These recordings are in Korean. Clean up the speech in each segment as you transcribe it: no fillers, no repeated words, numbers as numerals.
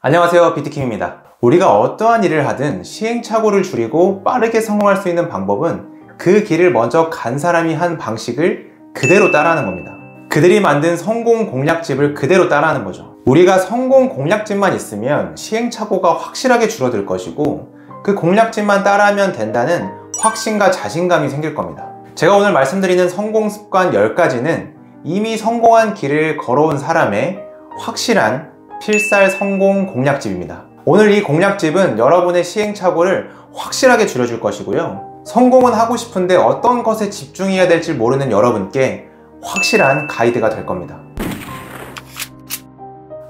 안녕하세요, 비트킴입니다. 우리가 어떠한 일을 하든 시행착오를 줄이고 빠르게 성공할 수 있는 방법은 그 길을 먼저 간 사람이 한 방식을 그대로 따라하는 겁니다. 그들이 만든 성공 공략집을 그대로 따라하는 거죠. 우리가 성공 공략집만 있으면 시행착오가 확실하게 줄어들 것이고, 그 공략집만 따라하면 된다는 확신과 자신감이 생길 겁니다. 제가 오늘 말씀드리는 성공 습관 10가지는 이미 성공한 길을 걸어온 사람의 확실한 필살 성공 공략집입니다. 오늘 이 공략집은 여러분의 시행착오를 확실하게 줄여줄 것이고요, 성공은 하고 싶은데 어떤 것에 집중해야 될지 모르는 여러분께 확실한 가이드가 될 겁니다.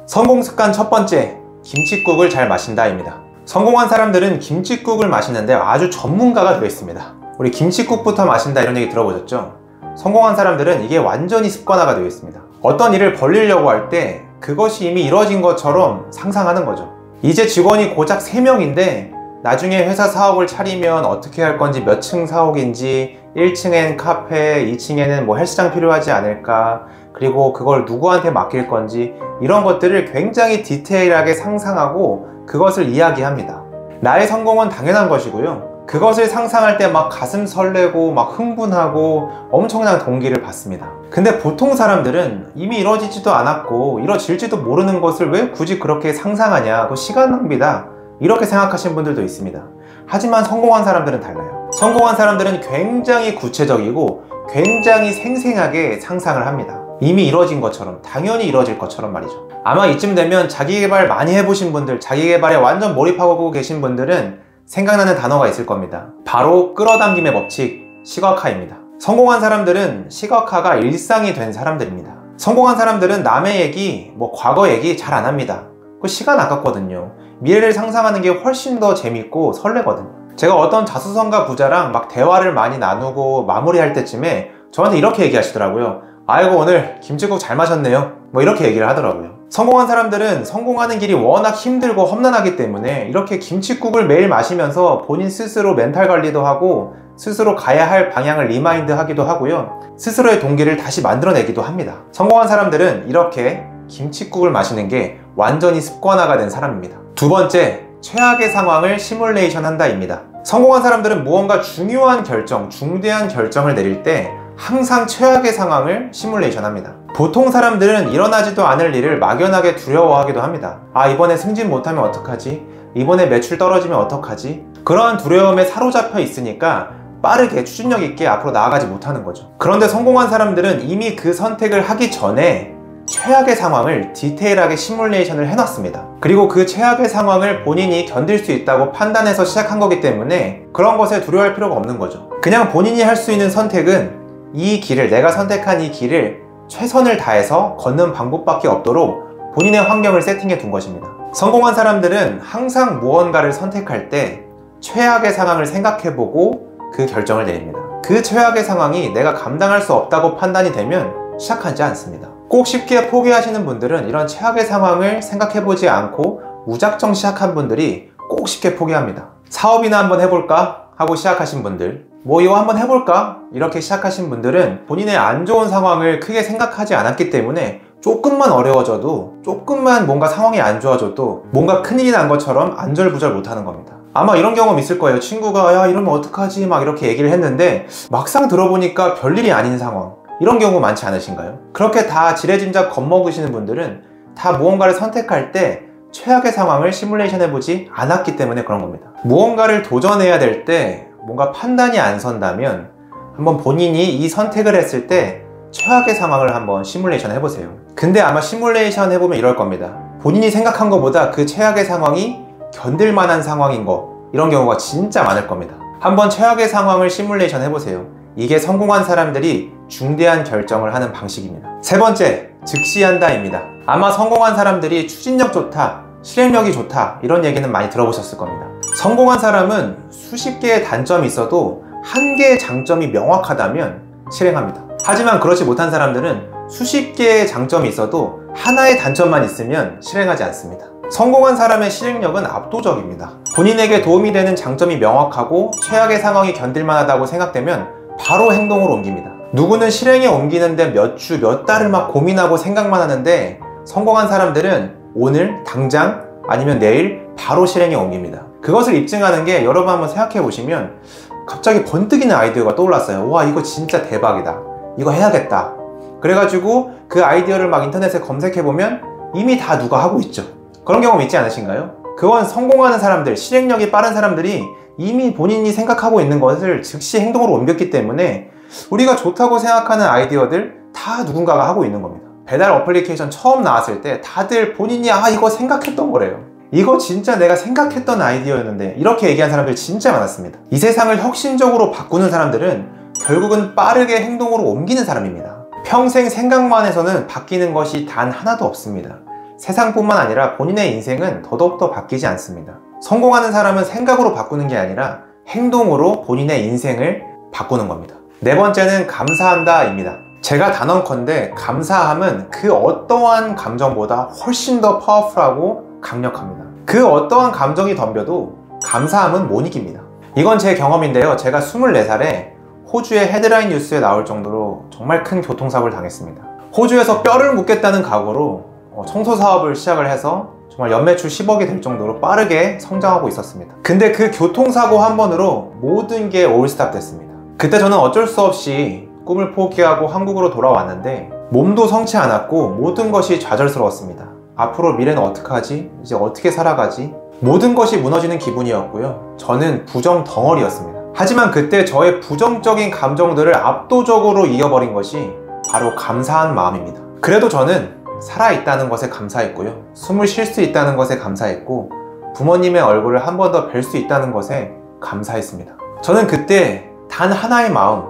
성공 습관 첫 번째, 김칫국을 잘 마신다입니다. 성공한 사람들은 김칫국을 마시는데 아주 전문가가 되어 있습니다. 우리 김칫국부터 마신다 이런 얘기 들어보셨죠? 성공한 사람들은 이게 완전히 습관화가 되어 있습니다. 어떤 일을 벌리려고 할 때 그것이 이미 이뤄진 것처럼 상상하는 거죠. 이제 직원이 고작 3명인데 나중에 회사 사옥을 차리면 어떻게 할 건지, 몇 층 사옥인지, 1층엔 카페, 2층에는 뭐 헬스장 필요하지 않을까, 그리고 그걸 누구한테 맡길 건지, 이런 것들을 굉장히 디테일하게 상상하고 그것을 이야기합니다. 나의 성공은 당연한 것이고요, 그것을 상상할 때 막 가슴 설레고 막 흥분하고 엄청난 동기를 받습니다. 근데 보통 사람들은 이미 이뤄지지도 않았고 이뤄질지도 모르는 것을 왜 굳이 그렇게 상상하냐, 그 시간 낭비다, 이렇게 생각하시는 분들도 있습니다. 하지만 성공한 사람들은 달라요. 성공한 사람들은 굉장히 구체적이고 굉장히 생생하게 상상을 합니다. 이미 이뤄진 것처럼, 당연히 이뤄질 것처럼 말이죠. 아마 이쯤 되면 자기개발 많이 해보신 분들, 자기개발에 완전 몰입하고 계신 분들은 생각나는 단어가 있을 겁니다. 바로 끌어당김의 법칙, 시각화입니다. 성공한 사람들은 시각화가 일상이 된 사람들입니다. 성공한 사람들은 남의 얘기, 과거 얘기 잘 안 합니다. 그 시간 아깝거든요. 미래를 상상하는 게 훨씬 더 재밌고 설레거든요. 제가 어떤 자수성가 부자랑 막 대화를 많이 나누고 마무리할 때쯤에 저한테 이렇게 얘기하시더라고요. 아이고, 오늘 김칫국 잘 마셨네요. 이렇게 얘기를 하더라고요. 성공한 사람들은 성공하는 길이 워낙 힘들고 험난하기 때문에 이렇게 김칫국을 매일 마시면서 본인 스스로 멘탈 관리도 하고 스스로 가야 할 방향을 리마인드 하기도 하고요, 스스로의 동기를 다시 만들어내기도 합니다. 성공한 사람들은 이렇게 김칫국을 마시는 게 완전히 습관화가 된 사람입니다. 두 번째, 최악의 상황을 시뮬레이션 한다입니다. 성공한 사람들은 무언가 중요한 결정, 중대한 결정을 내릴 때 항상 최악의 상황을 시뮬레이션 합니다. 보통 사람들은 일어나지도 않을 일을 막연하게 두려워하기도 합니다. 아, 이번에 승진 못하면 어떡하지? 이번에 매출 떨어지면 어떡하지? 그러한 두려움에 사로잡혀 있으니까 빠르게 추진력 있게 앞으로 나아가지 못하는 거죠. 그런데 성공한 사람들은 이미 그 선택을 하기 전에 최악의 상황을 디테일하게 시뮬레이션을 해놨습니다. 그리고 그 최악의 상황을 본인이 견딜 수 있다고 판단해서 시작한 거기 때문에 그런 것에 두려워할 필요가 없는 거죠. 그냥 본인이 할 수 있는 선택은 이 길을, 내가 선택한 이 길을 최선을 다해서 걷는 방법밖에 없도록 본인의 환경을 세팅해 둔 것입니다. 성공한 사람들은 항상 무언가를 선택할 때 최악의 상황을 생각해보고 그 결정을 내립니다. 그 최악의 상황이 내가 감당할 수 없다고 판단이 되면 시작하지 않습니다. 꼭 쉽게 포기하시는 분들은 이런 최악의 상황을 생각해보지 않고 무작정 시작한 분들이 꼭 쉽게 포기합니다. 사업이나 한번 해볼까 하고 시작하신 분들, 이거 한번 해볼까 이렇게 시작하신 분들은 본인의 안 좋은 상황을 크게 생각하지 않았기 때문에 조금만 어려워져도, 조금만 뭔가 상황이 안 좋아져도 뭔가 큰일이 난 것처럼 안절부절 못하는 겁니다. 아마 이런 경험 있을 거예요. 친구가 야, 이러면 어떡하지 막 이렇게 얘기를 했는데 막상 들어보니까 별일이 아닌 상황, 이런 경우 많지 않으신가요? 그렇게 다 지레짐작 겁먹으시는 분들은 다 무언가를 선택할 때 최악의 상황을 시뮬레이션 해보지 않았기 때문에 그런 겁니다. 무언가를 도전해야 될 때 뭔가 판단이 안 선다면 한번 본인이 이 선택을 했을 때 최악의 상황을 한번 시뮬레이션 해보세요. 근데 아마 시뮬레이션 해보면 이럴 겁니다. 본인이 생각한 것보다 그 최악의 상황이 견딜 만한 상황인 거, 이런 경우가 진짜 많을 겁니다. 한번 최악의 상황을 시뮬레이션 해보세요. 이게 성공한 사람들이 중대한 결정을 하는 방식입니다. 세 번째, 즉시한다입니다. 아마 성공한 사람들이 추진력 좋다, 실행력이 좋다, 이런 얘기는 많이 들어보셨을 겁니다. 성공한 사람은 수십 개의 단점이 있어도 한 개의 장점이 명확하다면 실행합니다. 하지만 그렇지 못한 사람들은 수십 개의 장점이 있어도 하나의 단점만 있으면 실행하지 않습니다. 성공한 사람의 실행력은 압도적입니다. 본인에게 도움이 되는 장점이 명확하고 최악의 상황이 견딜만하다고 생각되면 바로 행동으로 옮깁니다. 누구는 실행에 옮기는데 몇 주, 몇 달을 막 고민하고 생각만 하는데 성공한 사람들은 오늘 당장 아니면 내일 바로 실행에 옮깁니다. 그것을 입증하는 게 여러분 한번 생각해 보시면 갑자기 번뜩이는 아이디어가 떠올랐어요. 와, 이거 진짜 대박이다. 이거 해야겠다. 그래가지고 그 아이디어를 막 인터넷에 검색해 보면 이미 다 누가 하고 있죠. 그런 경험 있지 않으신가요? 그건 성공하는 사람들, 실행력이 빠른 사람들이 이미 본인이 생각하고 있는 것을 즉시 행동으로 옮겼기 때문에 우리가 좋다고 생각하는 아이디어들 다 누군가가 하고 있는 겁니다. 배달 어플리케이션 처음 나왔을 때 다들 본인이 이거 생각했던 거래요. 이거 진짜 내가 생각했던 아이디어였는데, 이렇게 얘기한 사람들 진짜 많았습니다. 이 세상을 혁신적으로 바꾸는 사람들은 결국은 빠르게 행동으로 옮기는 사람입니다. 평생 생각만 해서는 바뀌는 것이 단 하나도 없습니다. 세상뿐만 아니라 본인의 인생은 더더욱더 바뀌지 않습니다. 성공하는 사람은 생각으로 바꾸는 게 아니라 행동으로 본인의 인생을 바꾸는 겁니다. 네 번째는 감사한다입니다. 제가 단언컨대 감사함은 그 어떠한 감정보다 훨씬 더 파워풀하고 강력합니다. 그 어떠한 감정이 덤벼도 감사함은 못 이깁니다. 이건 제 경험인데요. 제가 24살에 호주의 헤드라인 뉴스에 나올 정도로 정말 큰 교통사고를 당했습니다. 호주에서 뼈를 묻겠다는 각오로 청소 사업을 시작을 해서 정말 연매출 10억이 될 정도로 빠르게 성장하고 있었습니다. 근데 그 교통사고 한 번으로 모든 게 올스탑 됐습니다. 그때 저는 어쩔 수 없이 꿈을 포기하고 한국으로 돌아왔는데 몸도 성치 않았고 모든 것이 좌절스러웠습니다. 앞으로 미래는 어떡하지? 이제 어떻게 살아가지? 모든 것이 무너지는 기분이었고요. 저는 부정 덩어리였습니다. 하지만 그때 저의 부정적인 감정들을 압도적으로 이겨버린 것이 바로 감사한 마음입니다. 그래도 저는 살아있다는 것에 감사했고요. 숨을 쉴 수 있다는 것에 감사했고 부모님의 얼굴을 한 번 더 뵐 수 있다는 것에 감사했습니다. 저는 그때 단 하나의 마음,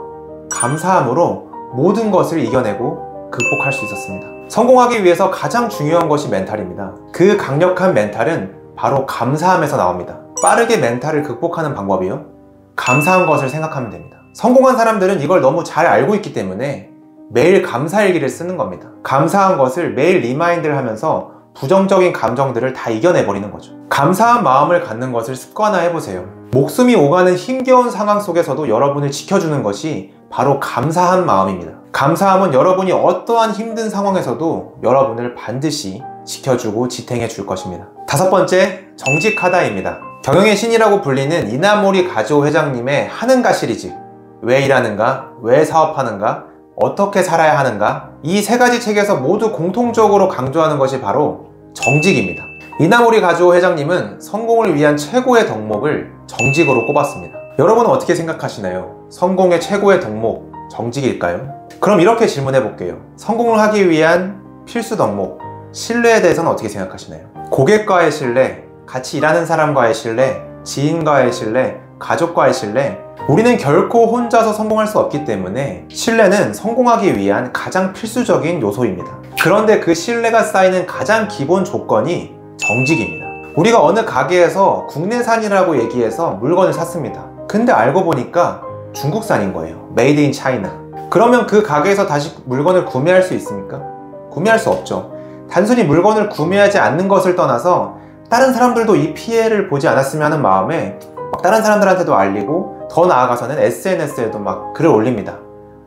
감사함으로 모든 것을 이겨내고 극복할 수 있었습니다. 성공하기 위해서 가장 중요한 것이 멘탈입니다. 그 강력한 멘탈은 바로 감사함에서 나옵니다. 빠르게 멘탈을 극복하는 방법이요, 감사한 것을 생각하면 됩니다. 성공한 사람들은 이걸 너무 잘 알고 있기 때문에 매일 감사일기를 쓰는 겁니다. 감사한 것을 매일 리마인드를 하면서 부정적인 감정들을 다 이겨내버리는 거죠. 감사한 마음을 갖는 것을 습관화해보세요. 목숨이 오가는 힘겨운 상황 속에서도 여러분을 지켜주는 것이 바로 감사한 마음입니다. 감사함은 여러분이 어떠한 힘든 상황에서도 여러분을 반드시 지켜주고 지탱해 줄 것입니다. 다섯 번째, 정직하다입니다. 경영의 신이라고 불리는 이나모리 가즈오 회장님의 하는가 시리즈, 왜 일하는가, 왜 사업하는가, 어떻게 살아야 하는가, 이 세 가지 책에서 모두 공통적으로 강조하는 것이 바로 정직입니다. 이나모리 가즈오 회장님은 성공을 위한 최고의 덕목을 정직으로 꼽았습니다. 여러분은 어떻게 생각하시나요? 성공의 최고의 덕목, 정직일까요? 그럼 이렇게 질문해 볼게요. 성공을 하기 위한 필수 덕목, 신뢰에 대해서는 어떻게 생각하시나요? 고객과의 신뢰, 같이 일하는 사람과의 신뢰, 지인과의 신뢰, 가족과의 신뢰. 우리는 결코 혼자서 성공할 수 없기 때문에 신뢰는 성공하기 위한 가장 필수적인 요소입니다. 그런데 그 신뢰가 쌓이는 가장 기본 조건이 정직입니다. 우리가 어느 가게에서 국내산이라고 얘기해서 물건을 샀습니다. 근데 알고 보니까 중국산인 거예요. 메이드 인 차이나. 그러면 그 가게에서 다시 물건을 구매할 수 있습니까? 구매할 수 없죠. 단순히 물건을 구매하지 않는 것을 떠나서 다른 사람들도 이 피해를 보지 않았으면 하는 마음에 다른 사람들한테도 알리고, 더 나아가서는 SNS에도 막 글을 올립니다.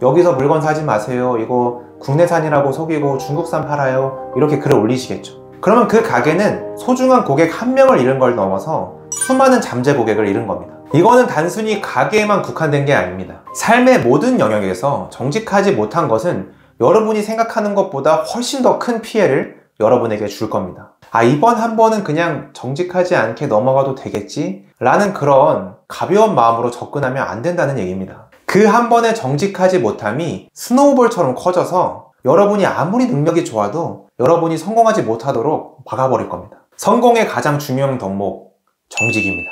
여기서 물건 사지 마세요. 이거 국내산이라고 속이고 중국산 팔아요. 이렇게 글을 올리시겠죠. 그러면 그 가게는 소중한 고객 한 명을 잃은 걸 넘어서 수많은 잠재 고객을 잃은 겁니다. 이거는 단순히 가게에만 국한된 게 아닙니다. 삶의 모든 영역에서 정직하지 못한 것은 여러분이 생각하는 것보다 훨씬 더 큰 피해를 여러분에게 줄 겁니다. 이번 한 번은 그냥 정직하지 않게 넘어가도 되겠지? 라는 그런 가벼운 마음으로 접근하면 안 된다는 얘기입니다. 그 한 번의 정직하지 못함이 스노우볼처럼 커져서 여러분이 아무리 능력이 좋아도 여러분이 성공하지 못하도록 막아버릴 겁니다. 성공의 가장 중요한 덕목, 정직입니다.